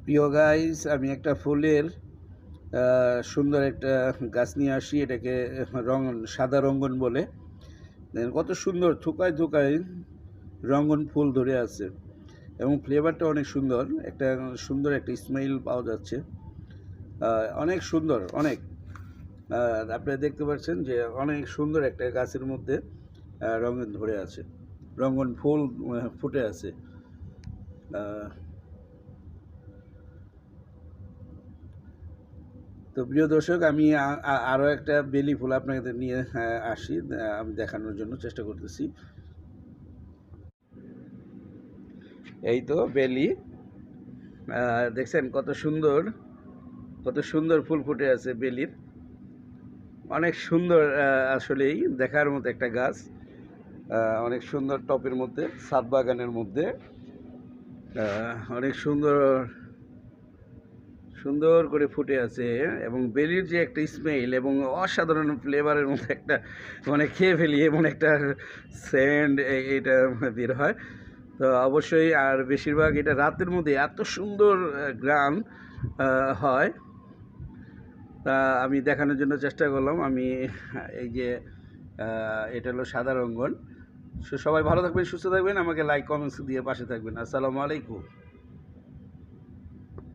প্রিয় গাইস, আমি একটা ফুলের সুন্দর একটা গাছ নিয়ে আসি। এটাকে সাদা রঙ্গন বলে। দেখেন কত সুন্দর থুকায় থুকায় রঙ্গন ফুল ধরে আছে এবং ফ্লেভারটা অনেক সুন্দর। সুন্দর একটা স্মেল পাওয়া যাচ্ছে। অনেক সুন্দর, অনেক। আপনারা দেখতে পাচ্ছেন যে অনেক সুন্দর একটা গাছের মধ্যে রঙিন ধরে আছে, রঙ্গন ফুল ফুটে আছে। তো প্রিয় দর্শক, আমি আরও একটা বেলি ফুল আপনাদের নিয়ে আসি, আমি দেখানোর জন্য চেষ্টা করতেছি। এই তো বেলি, দেখছেন কত সুন্দর, কত সুন্দর ফুল ফুটে আছে বেলির। অনেক সুন্দর, আসলেই দেখার মতো একটা গাছ। অনেক সুন্দর, টপের মধ্যে, ছাদ বাগানের মধ্যে অনেক সুন্দর সুন্দর করে ফুটে আছে। এবং বেলির যে একটা স্মেল এবং অসাধারণ ফ্লেভারের মধ্যে একটা, মানে খেয়ে ফেলি এমন একটা সেন্ট এটা বের হয়। তো অবশ্যই, আর বেশিরভাগ এটা রাতের মধ্যে এত সুন্দর গ্রান হয়। তা আমি দেখানোর জন্য চেষ্টা করলাম। আমি এই যে এটা হলো সাদা রঙ্গন। সবাই ভালো থাকবেন, সুস্থ থাকবেন, আমাকে লাইক কমেন্টস দিয়ে পাশে থাকবেন। আসসালামু আলাইকুম।